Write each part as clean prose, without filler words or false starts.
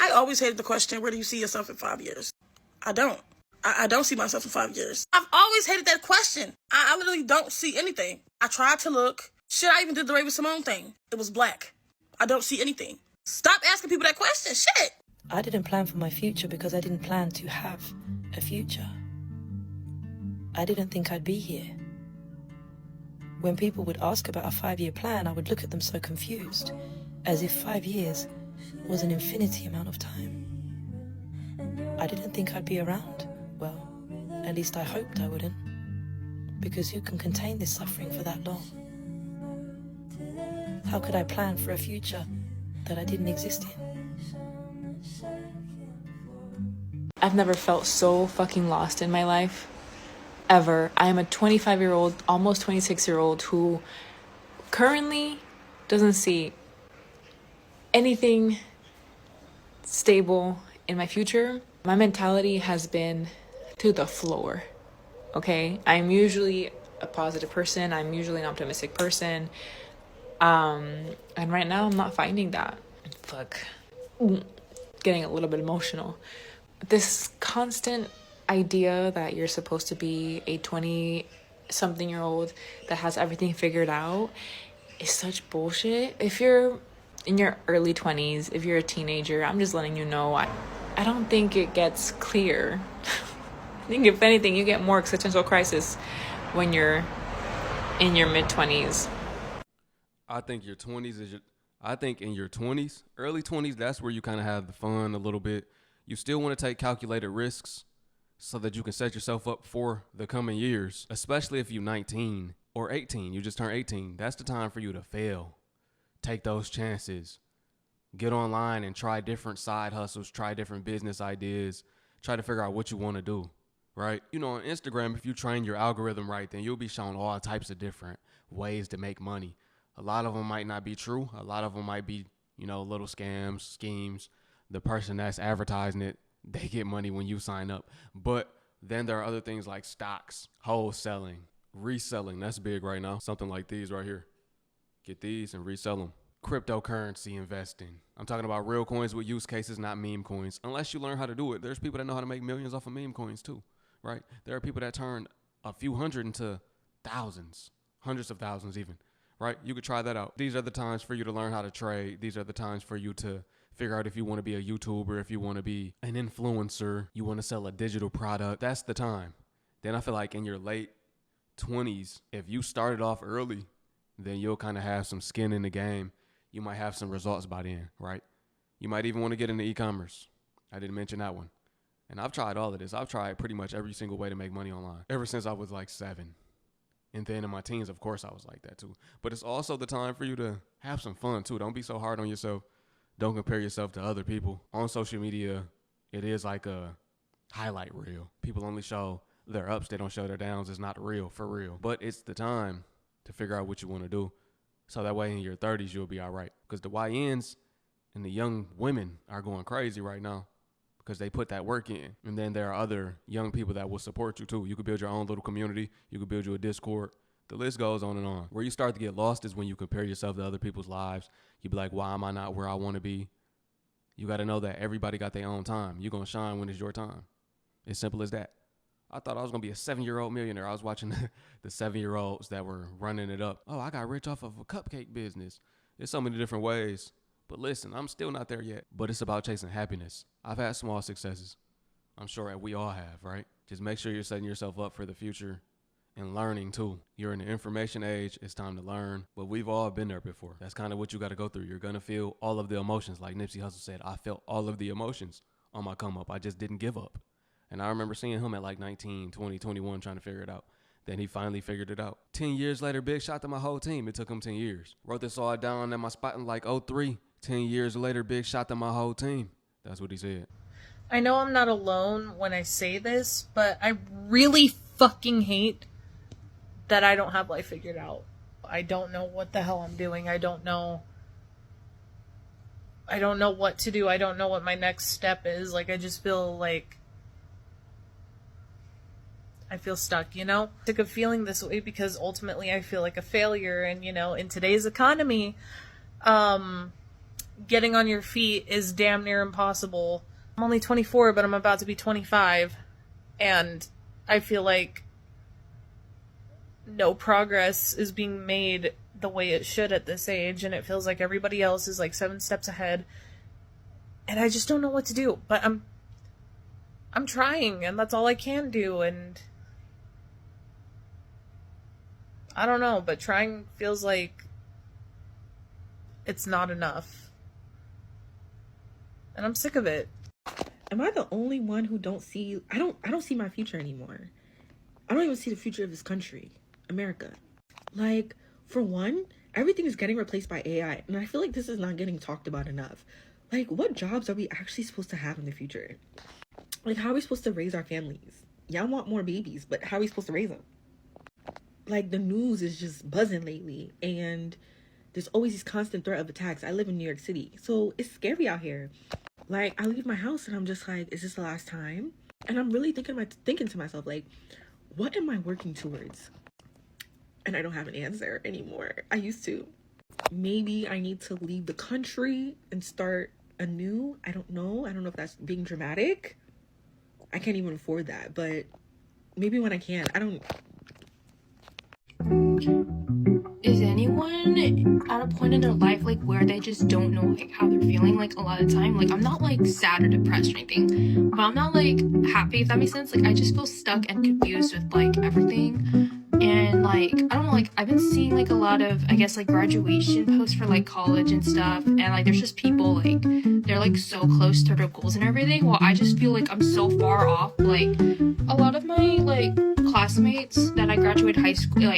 I always hated the question, where do you see yourself in 5 years? I don't. I don't see myself in 5 years. I've always hated that question. I literally don't see anything. I tried to look. Shit, I even did the Raven Simone thing. It was black. I don't see anything. Stop asking people that question. Shit. I didn't plan for my future because I didn't plan to have a future. I didn't think I'd be here. When people would ask about a 5-year plan, I would look at them so confused, as if 5 years was an infinity amount of time. I didn't think I'd be around. Well, at least I hoped I wouldn't. Because who can contain this suffering for that long? How could I plan for a future that I didn't exist in? I've never felt so fucking lost in my life. Ever. I am a 25-year-old, almost 26-year-old who currently doesn't see anything stable in my future. My mentality has been to the floor, okay? I'm usually a positive person. I'm usually an optimistic person. And right now I'm not finding that. Fuck. Getting a little bit emotional. This constant idea that you're supposed to be a 20-something-year-old that has everything figured out is such bullshit. If you're in your early 20s, if you're a teenager, I'm just letting you know, I don't think it gets clear. I think if anything, you get more existential crisis when you're in your mid-20s. I think in your 20s, early 20s, that's where you kind of have the fun a little bit. You still want to take calculated risks so that you can set yourself up for the coming years, especially if you're 19 or 18. You just turned 18. That's the time for you to fail. Take those chances. Get online and try different side hustles, try different business ideas, try to figure out what you want to do, right? You know, on Instagram, if you train your algorithm right, then you'll be shown all types of different ways to make money. A lot of them might not be true. A lot of them might be, little scams, schemes. The person that's advertising it, they get money when you sign up. But then there are other things like stocks, wholesaling, reselling. That's big right now. Something like these right here. Get these and resell them. Cryptocurrency investing. I'm talking about real coins with use cases, not meme coins. Unless you learn how to do it. There's people that know how to make millions off of meme coins too, right? There are people that turn a few hundred into thousands, hundreds of thousands even, right? You could try that out. These are the times for you to learn how to trade. These are the times for you to figure out if you want to be a YouTuber, if you want to be an influencer, you want to sell a digital product. That's the time. Then I feel like in your late 20s, if you started off early, then you'll kind of have some skin in the game. You might have some results by then, right? You might even want to get into e-commerce. I didn't mention that one. And I've tried all of this. I've tried pretty much every single way to make money online ever since I was like 7. And then in my teens, of course, I was like that too. But it's also the time for you to have some fun too. Don't be so hard on yourself. Don't compare yourself to other people. On social media, it is like a highlight reel. People only show their ups. They don't show their downs. It's not real, for real. But it's the time to figure out what you want to do. So that way in your 30s, you'll be all right. Because the YNs and the young women are going crazy right now because they put that work in. And then there are other young people that will support you too. You could build your own little community. You could build you a Discord. The list goes on and on. Where you start to get lost is when you compare yourself to other people's lives. You be like, why am I not where I want to be? You got to know that everybody got their own time. You're going to shine when it's your time. It's simple as that. I thought I was going to be a 7-year-old millionaire. I was watching the 7-year-olds that were running it up. Oh, I got rich off of a cupcake business. There's so many different ways. But listen, I'm still not there yet. But it's about chasing happiness. I've had small successes. I'm sure that we all have, right? Just make sure you're setting yourself up for the future and learning too. You're in the information age. It's time to learn. But we've all been there before. That's kind of what you got to go through. You're going to feel all of the emotions. Like Nipsey Hussle said, I felt all of the emotions on my come up. I just didn't give up. And I remember seeing him at like 19, 20, 21 trying to figure it out. Then he finally figured it out. 10 years later, Big shot to my whole team. It took him 10 years. Wrote this all down at my spot in like 03. 10 years later, Big shot to my whole team. That's what he said. I know I'm not alone when I say this, but I really fucking hate that I don't have life figured out. I don't know what the hell I'm doing. I don't know what to do. I don't know what my next step is. Like, I just feel like I feel stuck, you know? Sick of feeling this way because ultimately I feel like a failure. And, you know, in today's economy, getting on your feet is damn near impossible. I'm only 24, but I'm about to be 25, and I feel like no progress is being made the way it should at this age, and it feels like everybody else is like 7 steps ahead, and I just don't know what to do. But I'm trying, and that's all I can do, and I don't know, but trying feels like it's not enough. And I'm sick of it. Am I the only one who don't see I don't see my future anymore. I don't even see the future of this country, America. Like, for one, everything is getting replaced by AI, and I feel like this is not getting talked about enough. Like, what jobs are we actually supposed to have in the future? Like, how are we supposed to raise our families? Y'all want more babies, but how are we supposed to raise them? Like, the news is just buzzing lately, and there's always this constant threat of attacks. I live in New York City, so it's scary out here. Like, I leave my house and I'm just like, is this the last time? And I'm really thinking to myself, like, what am I working towards? And I don't have an answer anymore. I used to. Maybe I need to leave the country and start anew. I don't know. I don't know if that's being dramatic. I can't even afford that, but maybe when I can. I don't. Is anyone at a point in their life like where they just don't know like how they're feeling? Like a lot of time, like I'm not like sad or depressed or anything, but I'm not like happy, if that makes sense. Like I just feel stuck and confused with like everything. And like I don't know, like I've been seeing like a lot of, I guess, like graduation posts for like college and stuff, and like there's just people like they're like so close to their goals and everything, while I just feel like I'm so far off. Like a lot of my like classmates that I graduated high school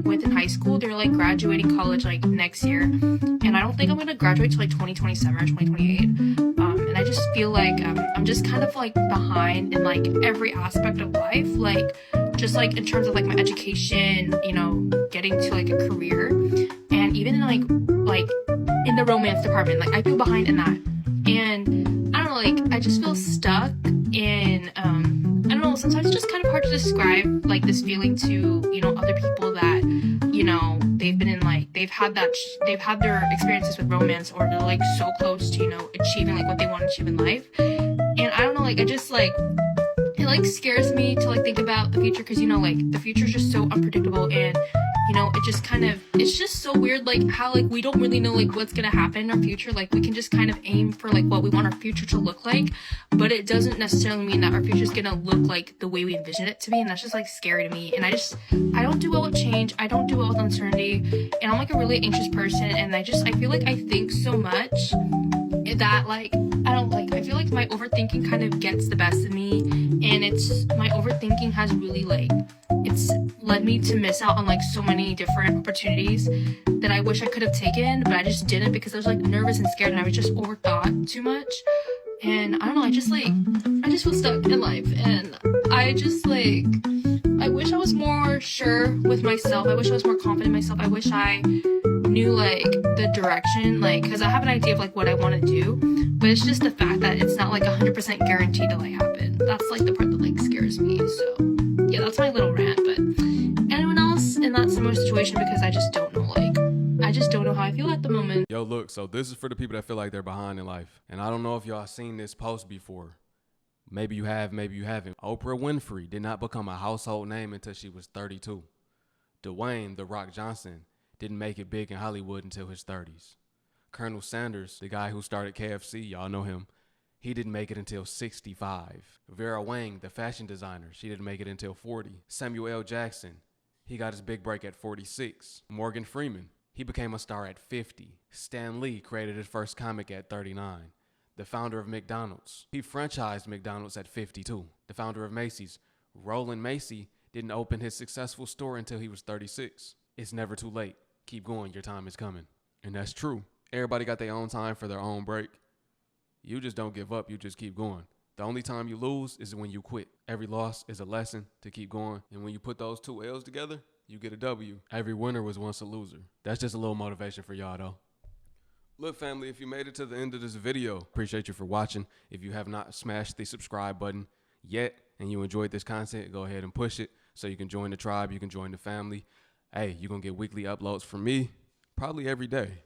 with in high school, they're like graduating college like next year, and I don't think I'm gonna graduate till like 2027 or 2028. And I just feel like I'm just kind of like behind in like every aspect of life, like just like in terms of like my education, you know, getting to like a career, and even in like in the romance department, like I feel behind in that. And I don't know, like I just feel stuck in I don't know, sometimes it's just kind of hard to describe like this feeling to, you know, other people that, you know, they've been in like they've had their experiences with romance, or they're like so close to, you know, achieving like what they want to achieve in life. And I don't know, like I just like it like scares me to like think about the future, because, you know, like the future is just so unpredictable, and you know, it just kind of, it's just so weird, like how like we don't really know like what's gonna happen in our future. Like we can just kind of aim for like what we want our future to look like, but it doesn't necessarily mean that our future is gonna look like the way we envision it to be. And that's just like scary to me. And I don't do well with change, I don't do well with uncertainty, and I'm like a really anxious person, and I feel like I think so much that like I feel like my overthinking kind of gets the best of me, and my overthinking has really like it's led me to miss out on like so many different opportunities that I wish I could have taken, but I just didn't, because I was like nervous and scared, and I was just overthought too much. And I don't know, I just feel stuck in life, and I wish I was more sure with myself. I wish I was more confident in myself. I wish I knew like the direction, like, because I have an idea of like what I want to do, but it's just the fact that it's not like 100% guaranteed to like happen. That's like the part that like scares me. So yeah, that's my little rant. But anyone else in that similar situation? Because I just don't know, like I just don't know how I feel at the moment. Yo, look, so this is for the people that feel like they're behind in life. And I don't know if y'all seen this post before. Maybe you have, maybe you haven't. Oprah Winfrey did not become a household name until she was 32. Dwayne "The Rock" Johnson didn't make it big in Hollywood until his 30s. Colonel Sanders, the guy who started KFC, y'all know him, he didn't make it until 65. Vera Wang, the fashion designer, she didn't make it until 40. Samuel L. Jackson, he got his big break at 46. Morgan Freeman, he became a star at 50. Stan Lee created his first comic at 39. The founder of McDonald's, he franchised McDonald's at 52. The founder of Macy's, Roland Macy, didn't open his successful store until he was 36. It's never too late. Keep going, your time is coming. And that's true. Everybody got their own time for their own break. You just don't give up, you just keep going. The only time you lose is when you quit. Every loss is a lesson to keep going. And when you put those two L's together, you get a W. Every winner was once a loser. That's just a little motivation for y'all though. Look, family, if you made it to the end of this video, appreciate you for watching. If you have not smashed the subscribe button yet and you enjoyed this content, go ahead and push it so you can join the tribe, you can join the family. Hey, you're going to get weekly uploads from me probably every day.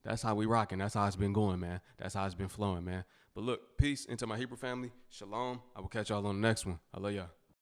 That's how we rocking. That's how it's been going, man. That's how it's been flowing, man. But look, peace into my Hebrew family. Shalom. I will catch y'all on the next one. I love y'all.